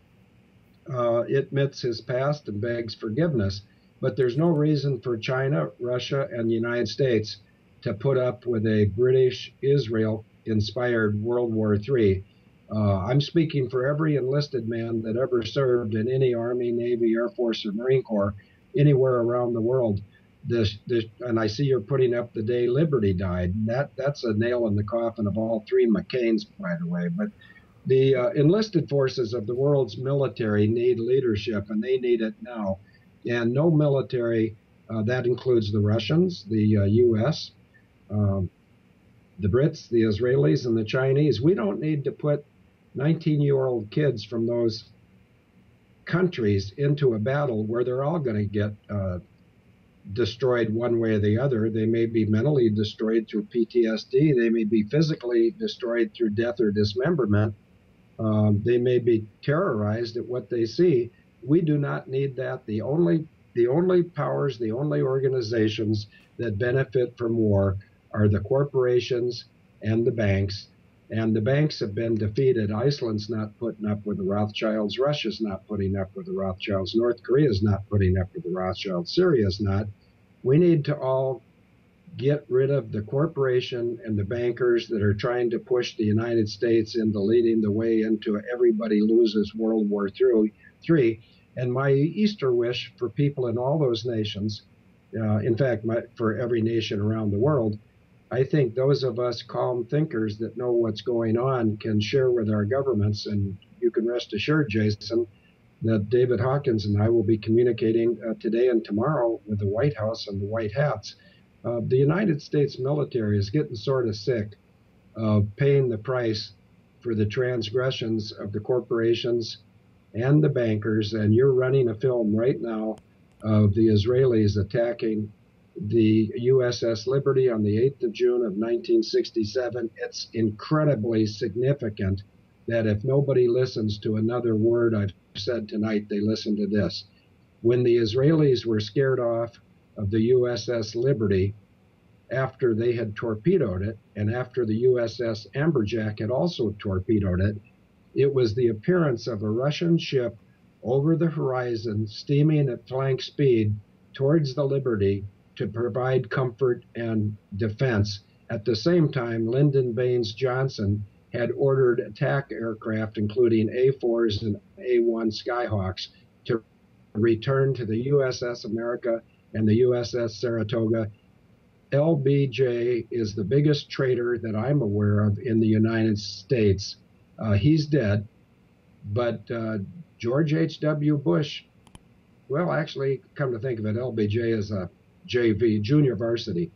admits his past and begs forgiveness. But there's no reason for China, Russia, and the United States to put up with a British-Israel-inspired World War III. I'm speaking for every enlisted man that ever served in any Army, Navy, Air Force, or Marine Corps anywhere around the world. And I see you're putting up the day Liberty died. That's a nail in the coffin of all 3 McCains, by the way. But the enlisted forces of the world's military need leadership, and they need it now. And no military, that includes the Russians, the U.S., the Brits, the Israelis, and the Chinese. We don't need to put 19-year-old kids from those countries into a battle where they're all going to get destroyed one way or the other. They may be mentally destroyed through PTSD. They may be physically destroyed through death or dismemberment. They may be terrorized at what they see. We do not need that. The only powers, the only organizations that benefit from war are the corporations and the banks. And the banks have been defeated. Iceland's not putting up with the Rothschilds. Russia's not putting up with the Rothschilds. North Korea's not putting up with the Rothschilds. Syria's not. We need to all get rid of the corporation and the bankers that are trying to push the United States into leading the way into everybody loses World War III. And my Easter wish for people in all those nations, in fact, for every nation around the world, I think those of us calm thinkers that know what's going on can share with our governments, and you can rest assured, Jason, that David Hawkins and I will be communicating today and tomorrow with the White House and the White Hats. The United States military is getting sort of sick of paying the price for the transgressions of the corporations and the bankers, and you're running a film right now of the Israelis attacking the USS Liberty on the 8th of June of 1967. It's incredibly significant that if nobody listens to another word I've said tonight, they listen to this. When the Israelis were scared off of the USS Liberty after they had torpedoed it, and after the USS Amberjack had also torpedoed it, it was the appearance of a Russian ship over the horizon, steaming at flank speed towards the Liberty to provide comfort and defense. At the same time, Lyndon Baines Johnson had ordered attack aircraft, including A-4s and A-1 Skyhawks, to return to the USS America and the USS Saratoga. LBJ is the biggest traitor that I'm aware of in the United States. He's dead, but George H.W. Bush, well, actually, come to think of it, LBJ is a JV, junior varsity.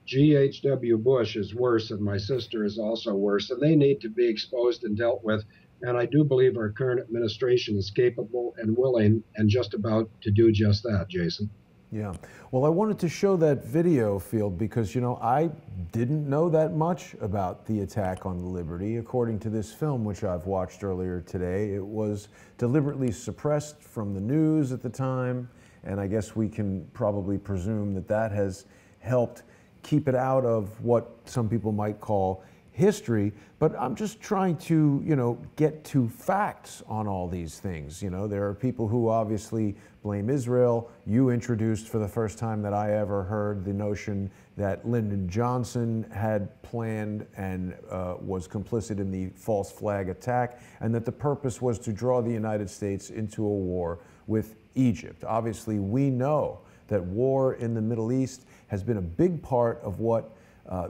G.H.W. Bush is worse, and my sister is also worse, and they need to be exposed and dealt with. And I do believe our current administration is capable and willing and just about to do just that, Jason. Yeah. Well, I wanted to show that video, Field, because, you know, I didn't know that much about the attack on the Liberty. According to this film, which I've watched earlier today, it was deliberately suppressed from the news at the time, and I guess we can probably presume that that has helped keep it out of what some people might call history. But I'm just trying to, you know, get to facts on all these things. You know, there are people who obviously blame Israel. You introduced for the first time that I ever heard the notion that Lyndon Johnson had planned and was complicit in the false flag attack, and that the purpose was to draw the United States into a war with Egypt. Obviously, we know that war in the Middle East has been a big part of what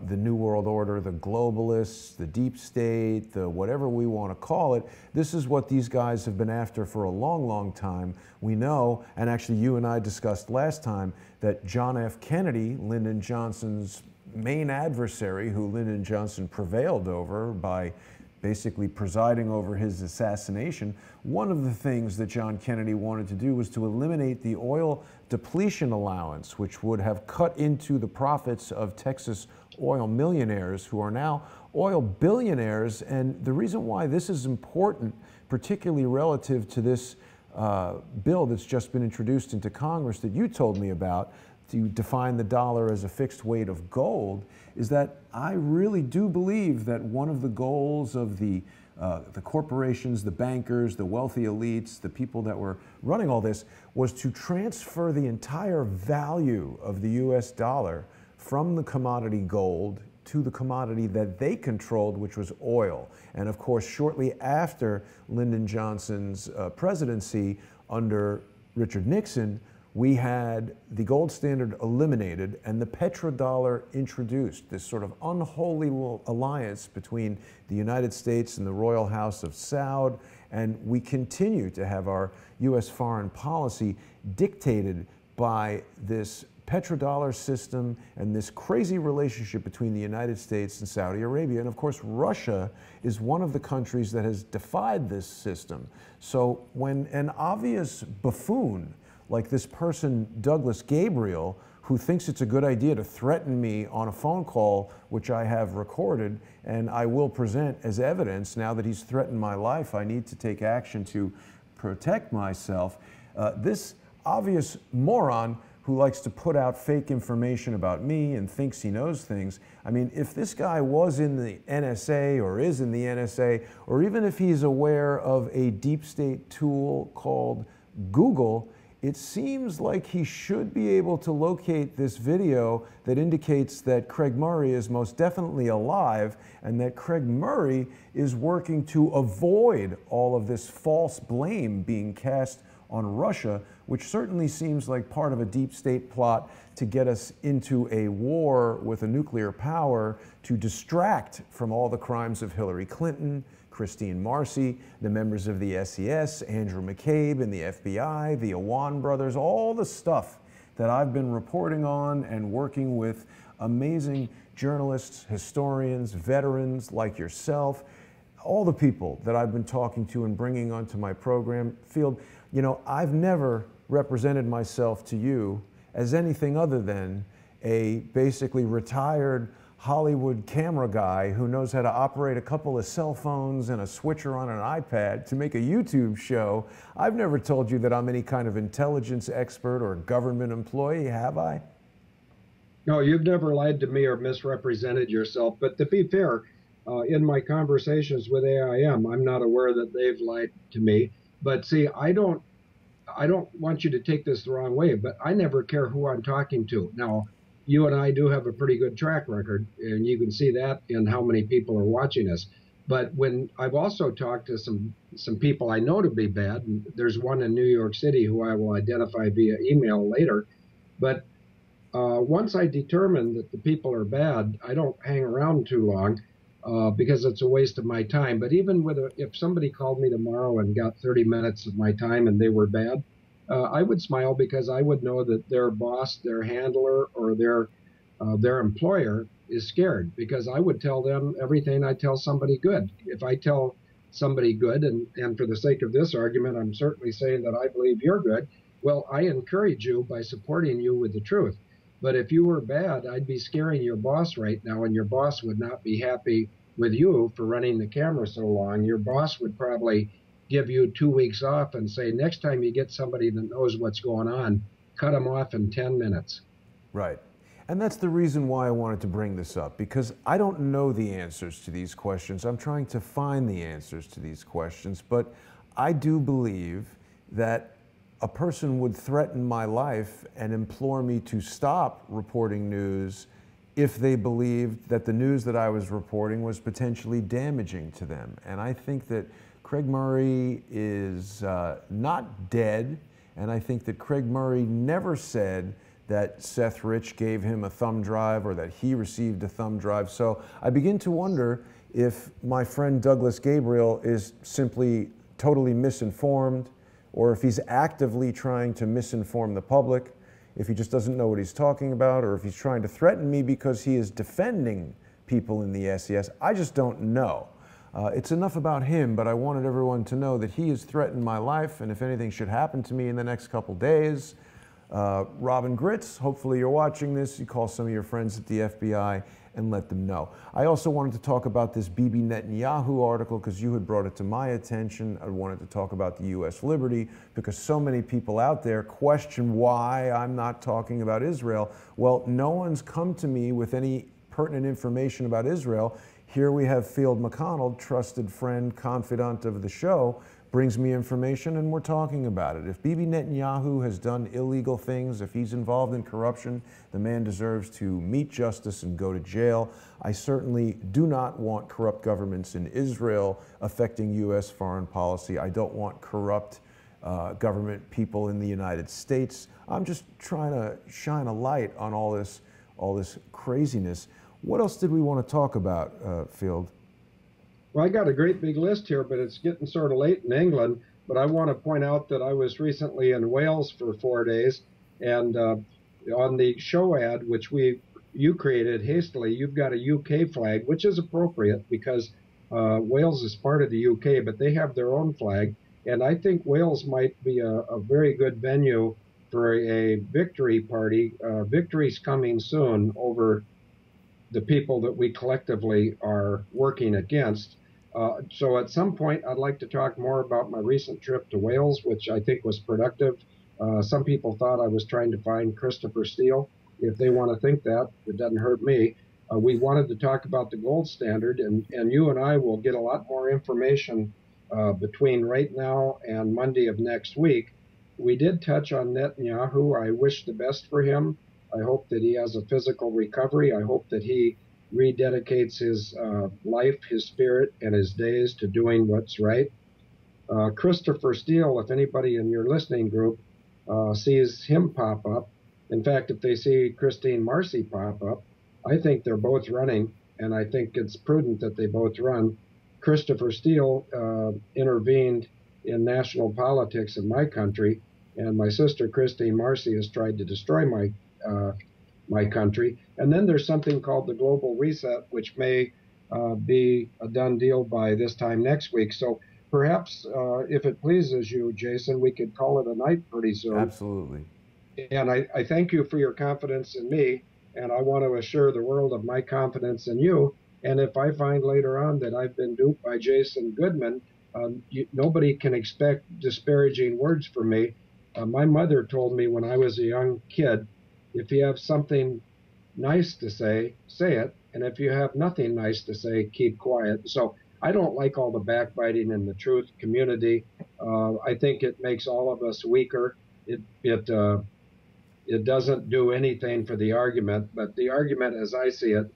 the New World Order, the globalists, the deep state, the whatever we want to call it, this is what these guys have been after for a long, long time. We know, and actually you and I discussed last time, that John F. Kennedy, Lyndon Johnson's main adversary, who Lyndon Johnson prevailed over by basically presiding over his assassination, one of the things that John Kennedy wanted to do was to eliminate the oil depletion allowance, which would have cut into the profits of Texas oil millionaires who are now oil billionaires. And the reason why this is important, particularly relative to this bill that's just been introduced into Congress that you told me about, to define the dollar as a fixed weight of gold, is that I really do believe that one of the goals of the corporations, the bankers, the wealthy elites, the people that were running all this, was to transfer the entire value of the US dollar from the commodity gold to the commodity that they controlled, which was oil. And of course, shortly after Lyndon Johnson's presidency under Richard Nixon, we had the gold standard eliminated and the petrodollar introduced, this sort of unholy alliance between the United States and the Royal House of Saud. And we continue to have our US foreign policy dictated by this petrodollar system and this crazy relationship between the United States and Saudi Arabia. And of course, Russia is one of the countries that has defied this system. So when an obvious buffoon like this person, Douglas Gabriel, who thinks it's a good idea to threaten me on a phone call, which I have recorded and I will present as evidence. Now that he's threatened my life, I need to take action to protect myself. This obvious moron who likes to put out fake information about me and thinks he knows things. I mean, if this guy was in the NSA or is in the NSA, or even if he's aware of a deep state tool called Google, it seems like he should be able to locate this video that indicates that Craig Murray is most definitely alive and that Craig Murray is working to avoid all of this false blame being cast on Russia, which certainly seems like part of a deep state plot to get us into a war with a nuclear power to distract from all the crimes of Hillary Clinton, Kristine Marcy, the members of the SES, Andrew McCabe and the FBI, the Awan brothers, all the stuff that I've been reporting on and working with amazing journalists, historians, veterans like yourself, all the people that I've been talking to and bringing onto my program. Field, you know, I've never represented myself to you as anything other than a basically retired Hollywood camera guy who knows how to operate a couple of cell phones and a switcher on an iPad to make a YouTube show. I've never told you that I'm any kind of intelligence expert or government employee, have I? No, you've never lied to me or misrepresented yourself. But to be fair, in my conversations with AIM, I'm not aware that they've lied to me. But see, I don't want you to take this the wrong way, but I never care who I'm talking to. Now, you and I do have a pretty good track record, and you can see that in how many people are watching us. But when I've also talked to some people I know to be bad, and there's one in New York City who I will identify via email later. But once I determine that the people are bad, I don't hang around too long because it's a waste of my time. But even if somebody called me tomorrow and got 30 minutes of my time and they were bad, I would smile because I would know that their boss, their handler, or their employer is scared, because I would tell them everything I tell somebody good. If I tell somebody good, and for the sake of this argument, I'm certainly saying that I believe you're good, well, I encourage you by supporting you with the truth. But if you were bad, I'd be scaring your boss right now, and your boss would not be happy with you for running the camera so long. Your boss would probably give you 2 weeks off and say, next time you get somebody that knows what's going on, cut them off in 10 minutes. Right. And that's the reason why I wanted to bring this up, because I don't know the answers to these questions. I'm trying to find the answers to these questions, but I do believe that a person would threaten my life and implore me to stop reporting news if they believed that the news that I was reporting was potentially damaging to them. And I think that Craig Murray is not dead, and I think that Craig Murray never said that Seth Rich gave him a thumb drive or that he received a thumb drive. So I begin to wonder if my friend Douglas Gabriel is simply totally misinformed, or if he's actively trying to misinform the public, if he just doesn't know what he's talking about, or if he's trying to threaten me because he is defending people in the SES. I just don't know. It's enough about him, but I wanted everyone to know that he has threatened my life, and if anything should happen to me in the next couple days, Robin Gritz, hopefully you're watching this, you call some of your friends at the FBI and let them know. I also wanted to talk about this Bibi Netanyahu article because you had brought it to my attention. I wanted to talk about the U.S. liberty because so many people out there question why I'm not talking about Israel. Well, no one's come to me with any pertinent information about Israel. Here we have Field McConnell, trusted friend, confidant of the show, brings me information and we're talking about it. If Bibi Netanyahu has done illegal things, if he's involved in corruption, the man deserves to meet justice and go to jail. I certainly do not want corrupt governments in Israel affecting U.S. foreign policy. I don't want corrupt government people in the United States. I'm just trying to shine a light on all this craziness. What else did we want to talk about, Field? Well, I got a great big list here, but it's getting sort of late in England. But I want to point out that I was recently in Wales for 4 days, and on the show ad, which you created hastily, you've got a UK flag, which is appropriate because Wales is part of the UK, but they have their own flag. And I think Wales might be a very good venue for a victory party. Victory's coming soon over the people that we collectively are working against. So at some point, I'd like to talk more about my recent trip to Wales, which I think was productive. Some people thought I was trying to find Christopher Steele. If they want to think that, it doesn't hurt me. We wanted to talk about the gold standard, and you and I will get a lot more information between right now and Monday of next week. We did touch on Netanyahu. I wish the best for him. I hope that he has a physical recovery. I hope that he rededicates his life, his spirit, and his days to doing what's right. Christopher Steele, if anybody in your listening group sees him pop up. In fact, if they see Kristine Marcy pop up, I think they're both running, and I think it's prudent that they both run. Christopher Steele intervened in national politics in my country, and my sister Kristine Marcy has tried to destroy my country. And then there's something called the Global Reset, which may be a done deal by this time next week. So perhaps, if it pleases you, Jason, we could call it a night pretty soon. Absolutely. And I thank you for your confidence in me, and I want to assure the world of my confidence in you. And if I find later on that I've been duped by Jason Goodman, nobody can expect disparaging words from me. My mother told me when I was a young kid, if you have something nice to say, say it. And if you have nothing nice to say, keep quiet. So I don't like all the backbiting in the truth community. I think it makes all of us weaker. It doesn't do anything for the argument, but the argument, as I see it,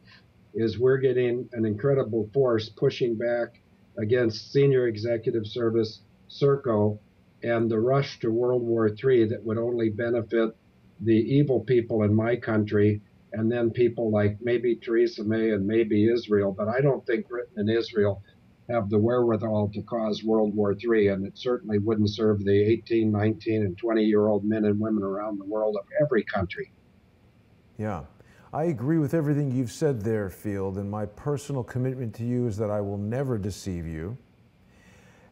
is we're getting an incredible force pushing back against senior executive service, Serco, and the rush to World War III that would only benefit the evil people in my country, and then people like maybe Theresa May and maybe Israel. But I don't think Britain and Israel have the wherewithal to cause World War III, and it certainly wouldn't serve the 18, 19, and 20-year-old men and women around the world of every country. Yeah. I agree with everything you've said there, Field, and my personal commitment to you is that I will never deceive you.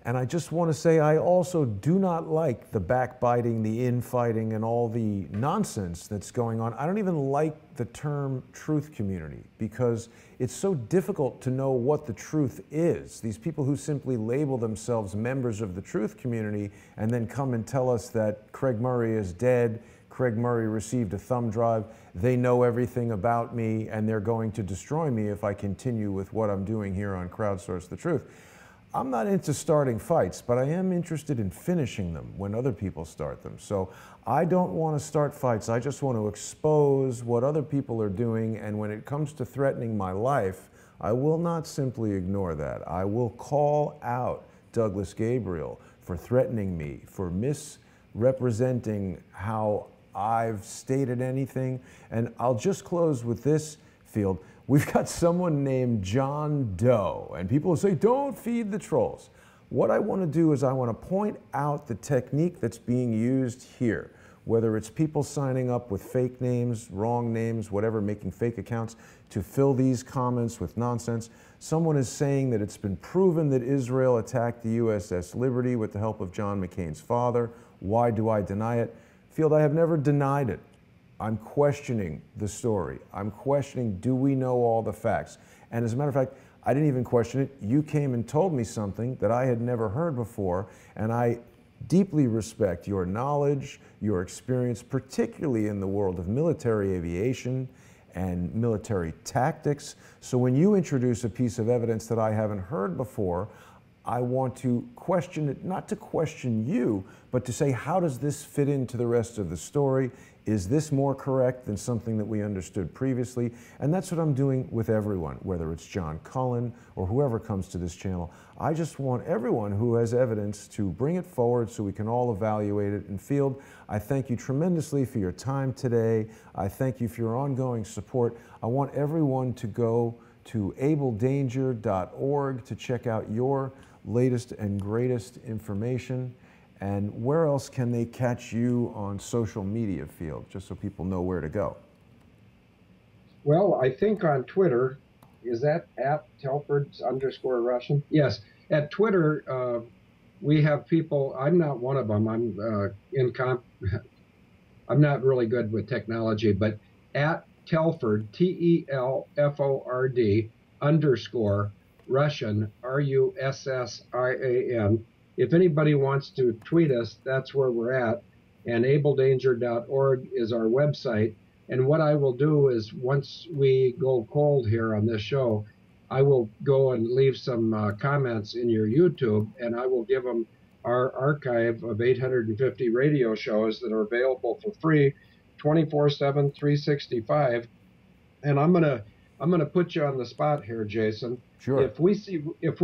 And I just want to say I also do not like the backbiting, the infighting, and all the nonsense that's going on. I don't even like the term truth community because it's so difficult to know what the truth is. These people who simply label themselves members of the truth community and then come and tell us that Craig Murray is dead, Craig Murray received a thumb drive, they know everything about me, and they're going to destroy me if I continue with what I'm doing here on Crowdsource the Truth. I'm not into starting fights, but I am interested in finishing them when other people start them. So I don't want to start fights. I just want to expose what other people are doing. And when it comes to threatening my life, I will not simply ignore that. I will call out Douglas Gabriel for threatening me, for misrepresenting how I've stated anything. And I'll just close with this, Field. We've got someone named John Doe, and people will say, don't feed the trolls. What I want to do is I want to point out the technique that's being used here, whether it's people signing up with fake names, wrong names, whatever, making fake accounts to fill these comments with nonsense. Someone is saying that it's been proven that Israel attacked the USS Liberty with the help of John McCain's father. Why do I deny it? Field, I have never denied it. I'm questioning the story. I'm questioning, do we know all the facts? And as a matter of fact, I didn't even question it. You came and told me something that I had never heard before, and I deeply respect your knowledge, your experience, particularly in the world of military aviation and military tactics. So when you introduce a piece of evidence that I haven't heard before, I want to question it, not to question you, but to say, how does this fit into the rest of the story? Is this more correct than something that we understood previously? And that's what I'm doing with everyone, whether it's John Cullen or whoever comes to this channel. I just want everyone who has evidence to bring it forward so we can all evaluate it. And Field, I thank you tremendously for your time today. I thank you for your ongoing support. I want everyone to go to abledanger.org to check out your latest and greatest information. And where else can they catch you on social media, Field, just so people know where to go? Well, I think on Twitter, is that at Telford_Russian? Yes, at Twitter, we have people. I'm not one of them. I'm not really good with technology, but at Telford, TELFORD _Russian, RUSSIAN. If anybody wants to tweet us, that's where we're at. And abledanger.org is our website. And what I will do is once we go cold here on this show, I will go and leave some comments in your YouTube, and I will give them our archive of 850 radio shows that are available for free 24/7, 365. And I'm gonna put you on the spot here, Jason. Sure. If we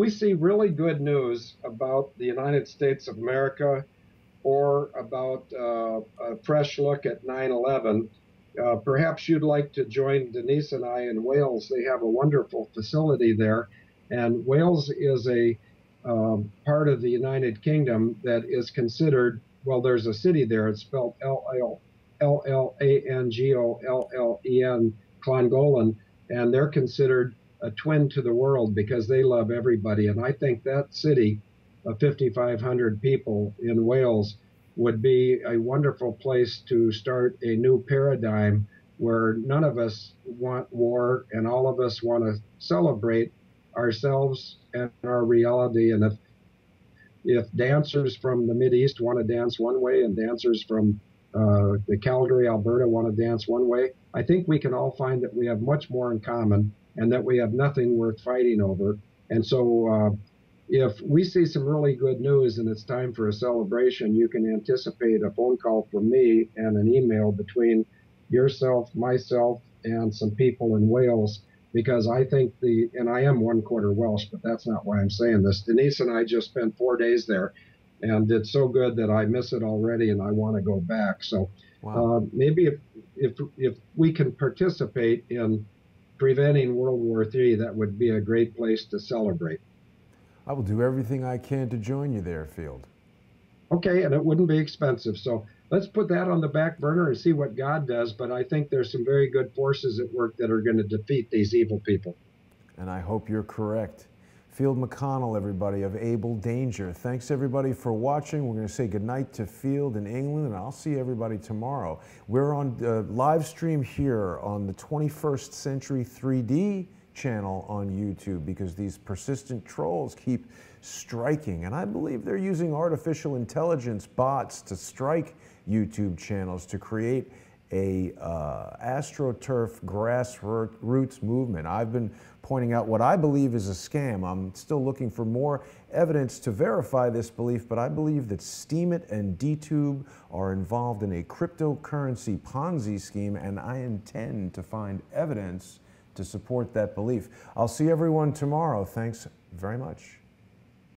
see really good news about the United States of America, or about a fresh look at 9/11, perhaps you'd like to join Denise and I in Wales. They have a wonderful facility there, and Wales is a part of the United Kingdom that is considered, well, there's a city there. It's spelled Llangollen, Clongollen, and they're considered a twin to the world because they love everybody. And I think that city of 5,500 people in Wales would be a wonderful place to start a new paradigm where none of us want war and all of us want to celebrate ourselves and our reality. And if dancers from the Mideast want to dance one way and dancers from the Calgary, Alberta want to dance one way, I think we can all find that we have much more in common and that we have nothing worth fighting over. And so if we see some really good news and it's time for a celebration, you can anticipate a phone call from me and an email between yourself, myself, and some people in Wales, because I think and I am 1/4 Welsh, but that's not why I'm saying this. Denise and I just spent 4 days there, and it's so good that I miss it already and I want to go back. So wow. Maybe if we can participate in preventing World War III, that would be a great place to celebrate. I will do everything I can to join you there, Field. Okay, and it wouldn't be expensive. So let's put that on the back burner and see what God does. But I think there's some very good forces at work that are going to defeat these evil people. And I hope you're correct. Field McConnell, everybody, of Able Danger. Thanks, everybody, for watching. We're going to say goodnight to Field in England, and I'll see everybody tomorrow. We're on live stream here on the 21st Century 3D channel on YouTube because these persistent trolls keep striking, and I believe they're using artificial intelligence bots to strike YouTube channels to create a AstroTurf grassroots movement. I've been pointing out what I believe is a scam. I'm still looking for more evidence to verify this belief, but I believe that Steemit and DTube are involved in a cryptocurrency Ponzi scheme, and I intend to find evidence to support that belief. I'll see everyone tomorrow. Thanks very much.